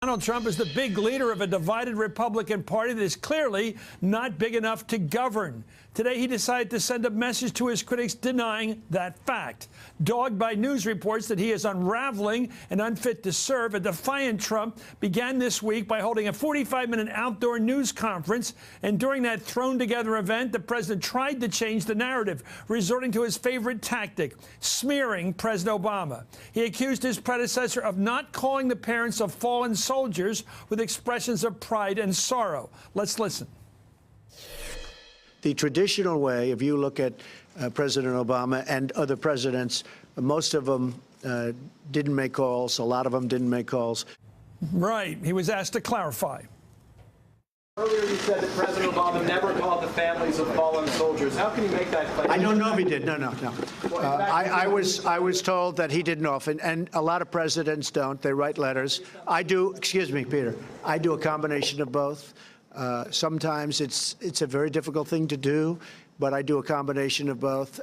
Donald Trump is the big leader of a divided Republican Party that is clearly not big enough to govern. Today, he decided to send a message to his critics denying that fact. Dogged by news reports that he is unraveling and unfit to serve, a defiant Trump began this week by holding a 45-minute outdoor news conference. And during that thrown-together event, the president tried to change the narrative, resorting to his favorite tactic, smearing President Obama. He accused his predecessor of not calling the parents of fallen soldiers with expressions of pride and sorrow. Let's listen. The traditional way, if you look at President Obama and other presidents, most of them didn't make calls. A lot of them didn't make calls. Right. He was asked to clarify. Earlier you said that President Obama never called the families of fallen soldiers. How can you make that claim? I don't know if he did. No. I was told that he didn't often, and a lot of presidents don't. They write letters. I do. Excuse me, Peter. I do a combination of both. Sometimes it's a very difficult thing to do, but I do a combination of both.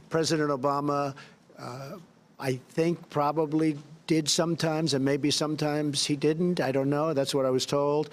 President Obama, I think, probably did sometimes, and maybe sometimes he didn't. I don't know. That's what I was told.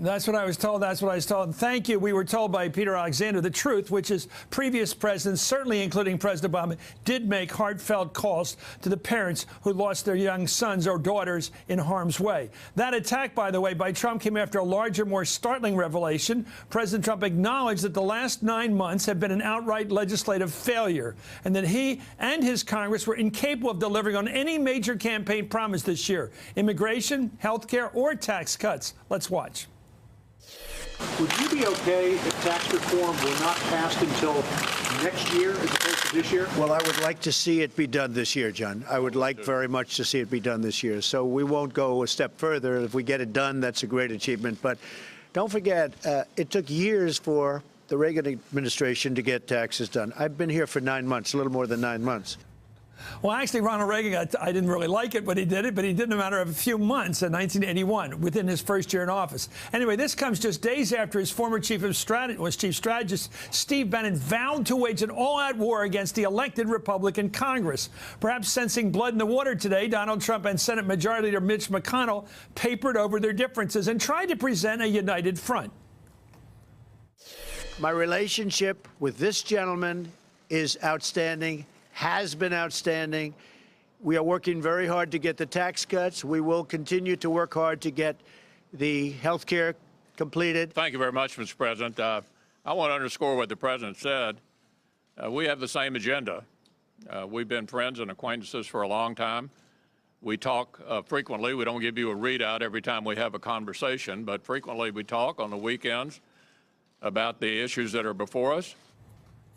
That's what I was told. That's what I was told. Thank you. We were told by Peter Alexander the truth, which is previous presidents, certainly including President Obama, did make heartfelt calls to the parents who lost their young sons or daughters in harm's way. That attack, by the way, by Trump came after a larger, more startling revelation. President Trump acknowledged that the last 9 months have been an outright legislative failure and that he and his Congress were incapable of delivering on any major campaign promise this year: immigration, health care, or tax cuts. Let's watch. Would you be okay if tax reform were not passed until next year as opposed to this year? Well, I would like to see it be done this year, John. I would like very much to see it be done this year. So we won't go a step further. If we get it done, that's a great achievement. But don't forget, it took years for the Reagan administration to get taxes done. I've been here for 9 months, a little more than 9 months. Well, actually, Ronald Reagan, I didn't really like it, but he did it in a matter of a few months in 1981, within his first year in office. Anyway, this comes just days after his former chief strategist, Steve Bannon, vowed to wage an all-out war against the elected Republican Congress. Perhaps sensing blood in the water today, Donald Trump and Senate Majority Leader Mitch McConnell papered over their differences and tried to present a united front. My relationship with this gentleman is outstanding. Has been outstanding. We are working very hard to get the tax cuts. We will continue to work hard to get the health care completed. Thank you very much, Mr. President. I want to underscore what the President said. We have the same agenda. We've been friends and acquaintances for a long time. We talk frequently. We don't give you a readout every time we have a conversation, but frequently we talk on the weekends about the issues that are before us.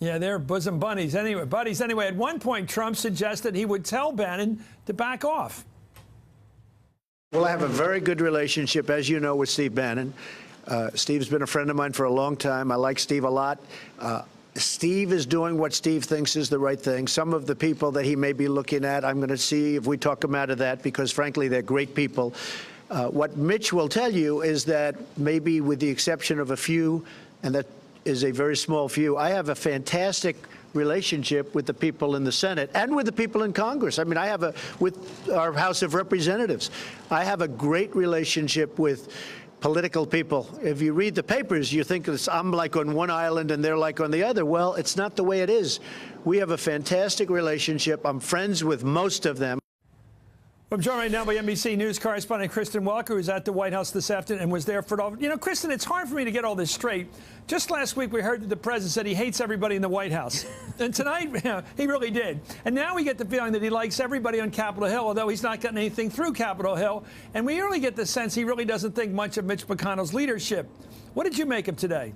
Yeah, they're bosom buddies anyway. At one point, Trump suggested he would tell Bannon to back off. Well, I have a very good relationship, as you know, with Steve Bannon. Steve's been a friend of mine for a long time. I like Steve a lot. Steve is doing what Steve thinks is the right thing. Some of the people that he may be looking at, I'm going to see if we talk him out of that, because, frankly, they're great people. What Mitch will tell you is that, maybe with the exception of a few, and that is a very small few, I have a fantastic relationship with the people in the Senate and with the people in Congress. I mean, with our House of Representatives. I have a great relationship with political people. If you read the papers, you think I'm like on one island and they're like on the other. Well, it's not the way it is. We have a fantastic relationship. I'm friends with most of them. I'm joined right now by NBC News correspondent Kristen Welker, who's at the White House this afternoon and was there for it all. You know, Kristen, it's hard for me to get all this straight. Just last week, we heard that the president said he hates everybody in the White House. And tonight, he really did. And now we get the feeling that he likes everybody on Capitol Hill, although he's not gotten anything through Capitol Hill. And we really get the sense he really doesn't think much of Mitch McConnell's leadership. What did you make of today?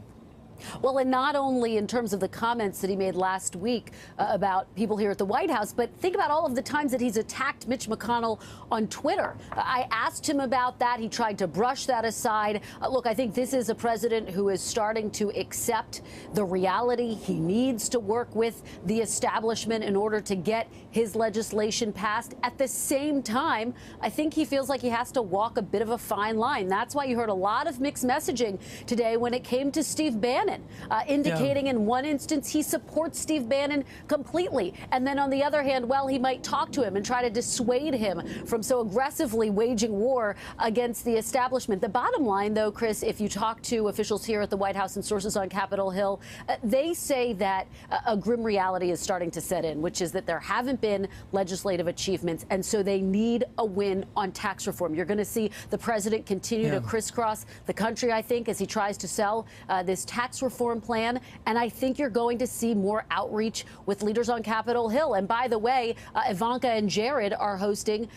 Well, and not only in terms of the comments that he made last week about people here at the White House, but think about all of the times that he's attacked Mitch McConnell on Twitter. I asked him about that. He tried to brush that aside. Look, I think this is a president who is starting to accept the reality. He needs to work with the establishment in order to get his legislation passed. At the same time, I think he feels like he has to walk a bit of a fine line. That's why you heard a lot of mixed messaging today when it came to Steve Bannon. Bannon, indicating in one instance he supports Steve Bannon completely. And then on the other hand, well, he might talk to him and try to dissuade him from so aggressively waging war against the establishment. The bottom line, though, Chris, if you talk to officials here at the White House and sources on Capitol Hill, they say that a grim reality is starting to set in, which is that there haven't been legislative achievements, and so they need a win on tax reform. You're going to see the president continue to crisscross the country, I think, as he tries to sell this tax reform plan, and I think you're going to see more outreach with leaders on Capitol Hill. And by the way, Ivanka and Jared are hosting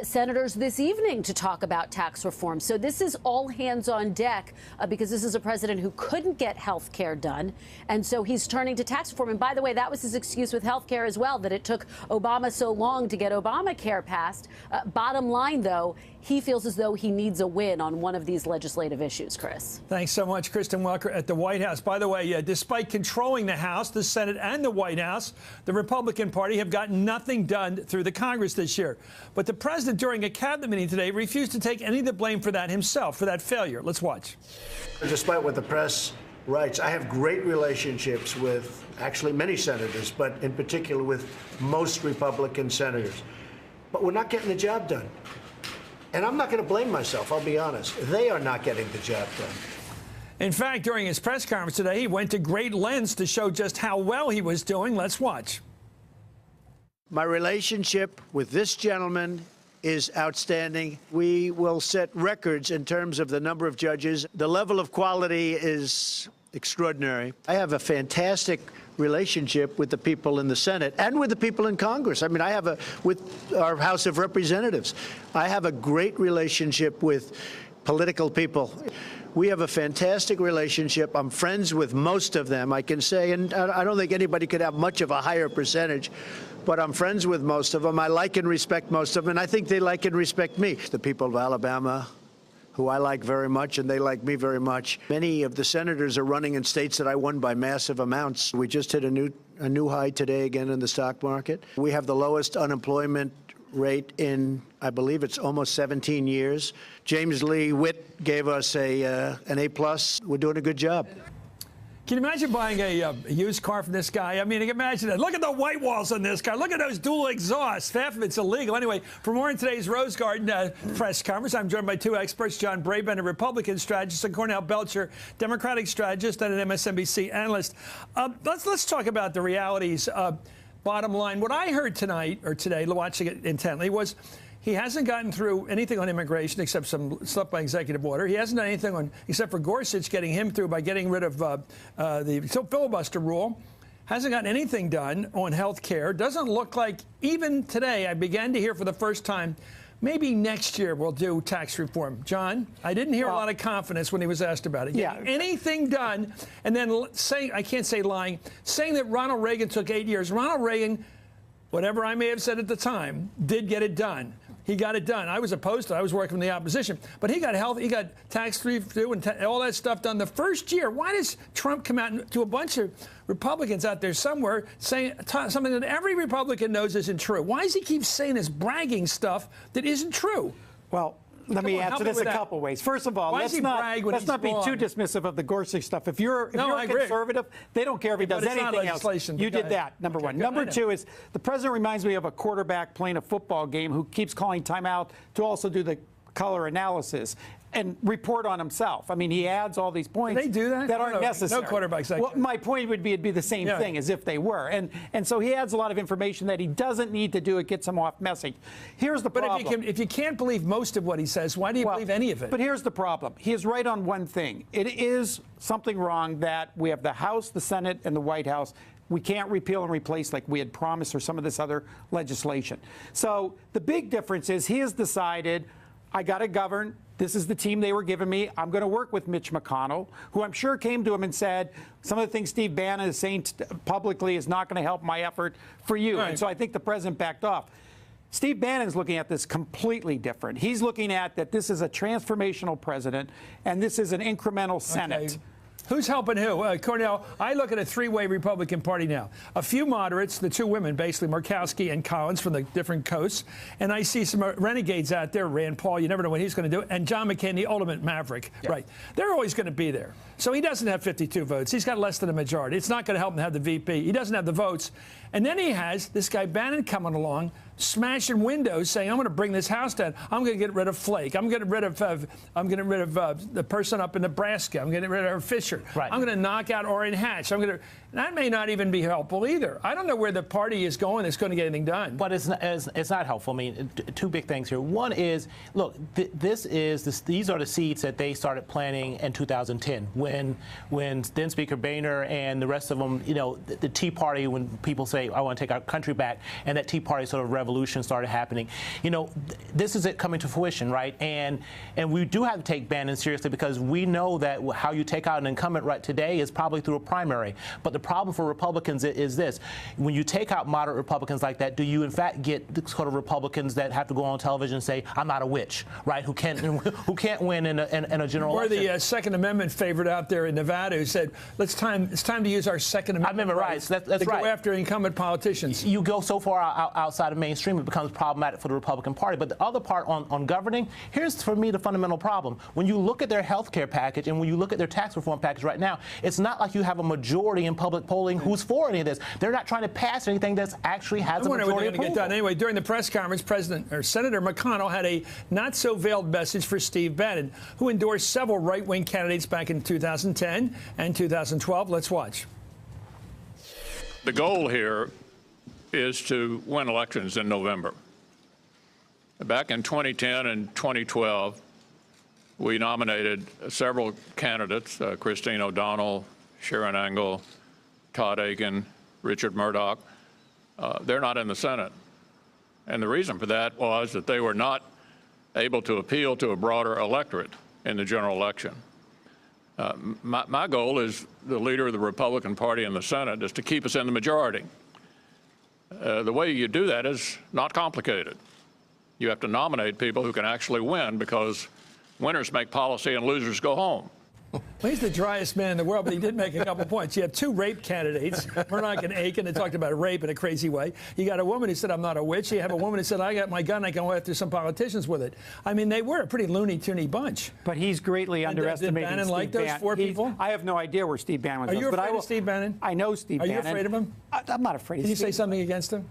senators this evening to talk about tax reform. So this is all hands on deck because this is a president who couldn't get health care done, and so he's turning to tax reform. And by the way, that was his excuse with health care as well, that it took Obama so long to get Obamacare passed. Bottom line, though, he feels as though he needs a win on one of these legislative issues, Chris. Thanks so much, Kristen Welker at the White House. By the way, despite controlling the House, the Senate, and the White House, the Republican Party have gotten nothing done through the Congress this year. But the president, during a cabinet meeting today, refused to take any of the blame for that himself, for that failure. Let's watch. Despite what the press writes, I have great relationships with actually many senators, but in particular with most Republican senators. But we're not getting the job done. And I'm not going to blame myself, I'll be honest. They are not getting the job done. In fact, during his press conference today, he went to great lengths to show just how well he was doing. Let's watch. My relationship with this gentleman is outstanding. We will set records in terms of the number of judges. The level of quality is extraordinary. I have a fantastic relationship with the people in the Senate and with the people in Congress. I mean, with our House of Representatives. I have a great relationship with political people. We have a fantastic relationship. I'm friends with most of them, I can say, and I don't think anybody could have much of a higher percentage, but I'm friends with most of them. I like and respect most of them, and I think they like and respect me. The people of Alabama, who I like very much, and they like me very much. Many of the senators are running in states that I won by massive amounts. We just hit a new high today again in the stock market. We have the lowest unemployment rate in, I believe it's almost 17 years. James Lee Witt gave us an A+. We're doing a good job. Can you imagine buying a used car from this guy? I mean, imagine that. Look at the white walls on this car. Look at those dual exhausts. Half of it's illegal. Anyway, for more in today's Rose Garden press conference, I'm joined by two experts, John Brabant, a Republican strategist, and Cornell Belcher, Democratic strategist and an MSNBC analyst. Let's talk about the realities. Bottom line, what I heard tonight, or today, watching it intently, was he hasn't gotten through anything on immigration except some stuff by executive order. He hasn't done anything on, except for Gorsuch getting him through by getting rid of the filibuster rule. Hasn't gotten anything done on health care. Doesn't look like, even today, I began to hear for the first time, maybe next year we'll do tax reform. John, I didn't hear a lot of confidence when he was asked about it. Yeah. Anything done, and then saying, I can't say lying, saying that Ronald Reagan took 8 years. Ronald Reagan, whatever I may have said at the time, did get it done. He got it done. I was opposed to it. I was working in the opposition. But he got health, he got tax review and all that stuff done the first year. Why does Trump come out to a bunch of Republicans out there somewhere saying something that every Republican knows isn't true? Why does he keep saying this bragging stuff that isn't true? Well, let me answer this a couple ways. First of all, let's not be too dismissive of the Gorsuch stuff. If you're a conservative, they don't care if he does anything else. You did that, number one. Number two is the president reminds me of a quarterback playing a football game who keeps calling timeout to also do the color analysis and report on himself. I mean, he adds all these points they do that aren't necessary. No quarterbacks. Well, my point would be it'd be the same thing as if they were. And so he adds a lot of information that he doesn't need to do. It gets him off message. Here's the problem. But if you can't believe most of what he says, why do you believe any of it? But here's the problem. He is right on one thing. It is something wrong that we have the House, the Senate, and the White House. We can't repeal and replace like we had promised or some of this other legislation. So the big difference is he has decided, I got to govern. This is the team they were giving me. I'm going to work with Mitch McConnell, who I'm sure came to him and said, some of the things Steve Bannon is saying publicly is not going to help my effort for you. Right. And so I think the president backed off. Steve Bannon's looking at this completely different. He's looking at that this is a transformational president and this is an incremental Senate. Who's helping who? Cornell, I look at a three-way Republican Party now. A few moderates, the two women, basically Murkowski and Collins from the different coasts, and I see some renegades out there, Rand Paul, you never know what he's going to do, and John McCain, the ultimate maverick. Yeah. Right. They're always going to be there. So he doesn't have 52 votes. He's got less than a majority. It's not going to help him have the VP. He doesn't have the votes. And then he has this guy Bannon coming along, smashing windows, saying, I'm going to bring this house down. I'm going to get rid of Flake. I'm getting rid of the person up in Nebraska. I'm getting rid of Fisher. Right. I'm going to knock out Orrin Hatch. That may not even be helpful either. I don't know where the party is going that's going to get anything done. But it's not helpful. I mean, two big things here. One is, look, these are the seeds that they started planting in 2010 when then Speaker Boehner and the rest of them, you know, the Tea Party, when people say, I want to take our country back, and that Tea Party sort of revolution started happening. You know, this is it coming to fruition, right? And we do have to take Bannon seriously because we know that how you take out an incumbent right today is probably through a primary. But the problem for Republicans is this: when you take out moderate Republicans like that, do you in fact get the sort of Republicans that have to go on television and say, I'm not a witch, right? Who can't win in a general election? Or the Second Amendment favorite out there in Nevada who said, it's time to use our Second Amendment rights that's to right. go after incumbent politicians. You go so far outside of mainstream, it becomes problematic for the Republican Party. But the other part on governing, here's for me the fundamental problem. When you look at their health care package and when you look at their tax reform package right now, it's not like you have a majority in public polling who's for any of this. They're not trying to pass anything that actually has a majority approval. Get done. Anyway, during the press conference, Senator McConnell had a not-so-veiled message for Steve Bannon, who endorsed several right-wing candidates back in 2010 and 2012. Let's watch. The goal here is to win elections in November. Back in 2010 and 2012, we nominated several candidates, Christine O'Donnell, Sharon Angle, Todd Akin, Richard Murdoch. They're not in the Senate. And the reason for that was that they were not able to appeal to a broader electorate in the general election. My goal as the leader of the Republican Party in the Senate is to keep us in the majority. The way you do that is not complicated. You have to nominate people who can actually win, because winners make policy and losers go home. Well, he's the driest man in the world, but he did make a couple points. You have two rape candidates, Murdoch and Akin, that talked about rape in a crazy way. You got a woman who said, I'm not a witch. You have a woman who said, I got my gun, I can go after some politicians with it. I mean, they were a pretty loony-toony bunch. But he's greatly underestimating Did Bannon Steve like those four people? I have no idea where Steve Bannon was. Are you afraid of Steve Bannon? I know Steve Bannon. Are you afraid of him? I'm not afraid of Steve. Can you say something against him?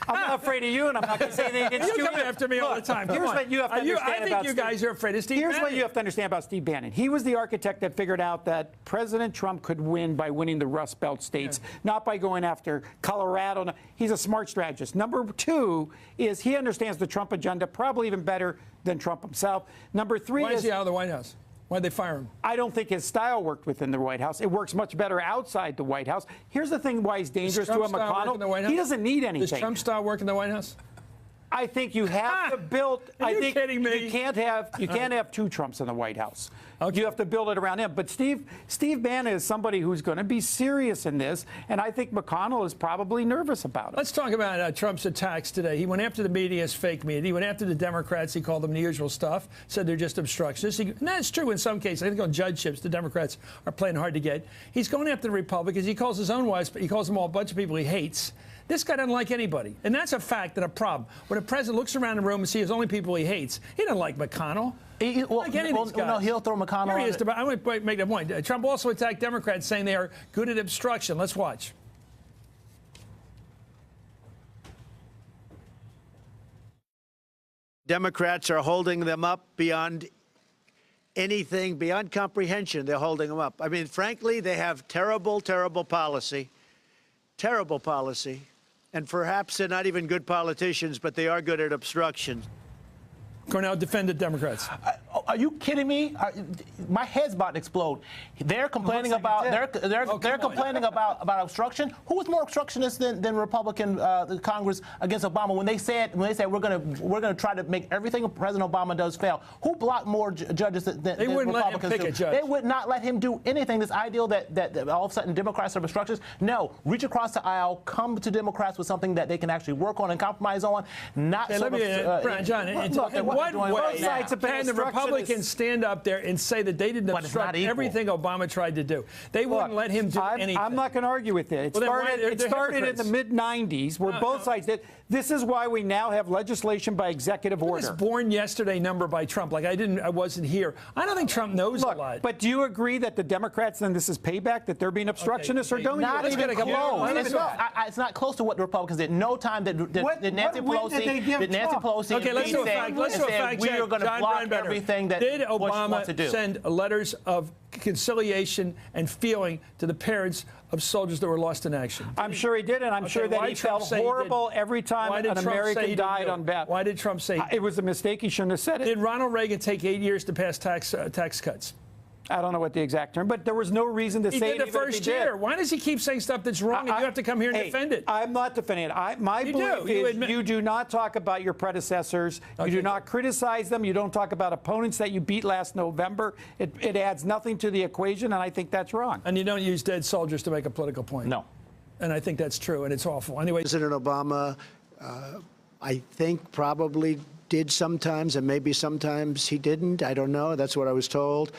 I'm not afraid of you, and I'm not going to say anything against you. You come after me all the time. Here's what you have to understand I think you guys are afraid of Steve Bannon. Here's what you have to understand about Steve Bannon. He was the architect that figured out that President Trump could win by winning the Rust Belt states, not by going after Colorado. He's a smart strategist. Number two is he understands the Trump agenda probably even better than Trump himself. Number three Why is he out of the White House? Why'd they fire him? I don't think his style worked within the White House. It works much better outside the White House. Here's the thing why he's dangerous to a McConnell. He doesn't need anything. Does Trump style work in the White House? I think you have to build. Are you kidding me? You can't have two Trumps in the White House. Okay. You have to build it around him. But Steve Bannon is somebody who's going to be serious in this, and I think McConnell is probably nervous about it. Let's talk about Trump's attacks today. He went after the media's fake media. He went after the Democrats. He called them the usual stuff. Said they're just obstructionists. And that's true in some cases. I think on judgeships, the Democrats are playing hard to get. He's going after the Republicans. He calls his own wives, but he calls them all a bunch of people he hates. This guy doesn't like anybody, and that's a fact and a problem. When a president looks around the room and sees only people he hates, he doesn't like McConnell. No, he'll throw McConnell. Here he is. I want to make that point. Trump also attacked Democrats, saying they are good at obstruction. Let's watch. Democrats are holding them up beyond anything, beyond comprehension. They're holding them up. I mean, frankly, they have terrible, terrible policy. Terrible policy. And perhaps they're not even good politicians, but they are good at obstruction. Cornell defended Democrats. Are you kidding me? My head's about to explode. They're complaining about they're complaining about obstruction. Who was more obstructionist than Republican Congress against Obama when they said we're gonna try to make everything President Obama does fail? Who blocked more judges than they wouldn't Republicans let him pick a judge. They would not let him do anything. This ideal that all of a sudden Democrats are obstructionists. No, reach across the aisle, come to Democrats with something that they can actually work on and compromise on. Not John, in what way can the Republicans actually can stand up there and say that they didn't obstruct everything Obama tried to do. They wouldn't let him do anything. I'm not going to argue with it. It started in the mid-'90s where both sides did. This is why we now have legislation by executive order. This born yesterday number by Trump. Like I wasn't here. I don't think Trump knows a lot. But do you agree that the Democrats, and this is payback, that they're being obstructionists, or don't you? Not even close. It's not close to what the Republicans did. No time that Nancy Pelosi okay, let's do a fact check. We are going to block everything that Did Bush wants to do. Obama send letters of conciliation and feeling to the parents of soldiers that were lost in action? I'm sure he did, and I'm sure that he felt horrible every time an American died on bat. Why did Trump say it was a mistake? He shouldn't have said it. Did Ronald Reagan take 8 years to pass tax cuts? I don't know what the exact term, but there was no reason to say it. He did the first year. Why does he keep saying stuff that's wrong and you have to come here and defend it? I'm not defending it. My belief is you do not talk about your predecessors. You do not criticize them. You don't talk about opponents that you beat last November. It adds nothing to the equation, and I think that's wrong. And you don't use dead soldiers to make a political point. No. And I think that's true, and it's awful. Anyway, President Obama, I think, probably did sometimes, and maybe sometimes he didn't. I don't know. That's what I was told.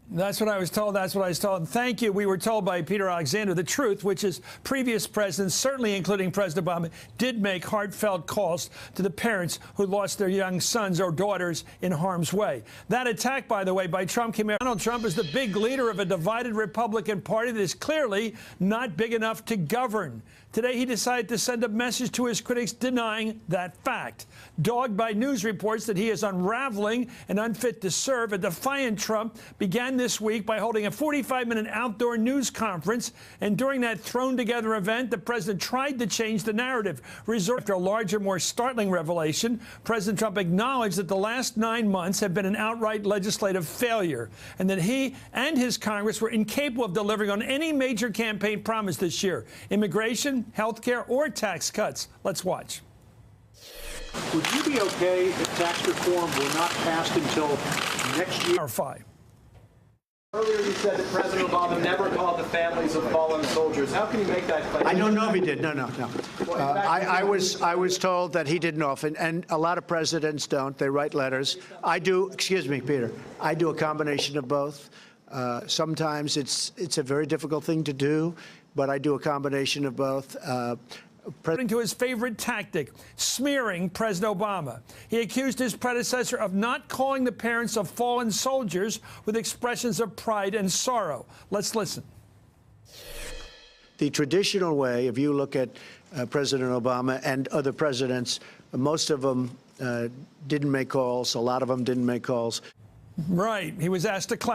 That's what I was told. That's what I was told. Thank you. We were told by Peter Alexander the truth, which is previous presidents, certainly including President Obama, did make heartfelt calls to the parents who lost their young sons or daughters in harm's way. That attack, by the way, by Trump came out. Donald Trump is the big leader of a divided Republican Party that is clearly not big enough to govern. Today, he decided to send a message to his critics denying that fact. Dogged by news reports that he is unraveling and unfit to serve, a defiant Trump began this week by holding a 45-minute outdoor news conference. And during that thrown-together event, the president tried to change the narrative. After a larger, more startling revelation, President Trump acknowledged that the last 9 months have been an outright legislative failure and that he and his Congress were incapable of delivering on any major campaign promise this year. Immigration, health care, or tax cuts. Let's watch. Would you be okay if tax reform were not passed until next year? Or 5. Earlier you said that President Obama never called the families of fallen soldiers. How can you make that claim? I don't know if he did. No. I was told that he didn't often, and a lot of presidents don't. They write letters. I do. Excuse me, Peter. I do a combination of both. Sometimes it's a very difficult thing to do, but I do a combination of both. According to his favorite tactic, smearing President Obama. He accused his predecessor of not calling the parents of fallen soldiers with expressions of pride and sorrow. Let's listen. The traditional way, if you look at President Obama and other presidents, most of them didn't make calls. A lot of them didn't make calls. Right. He was asked to clarify.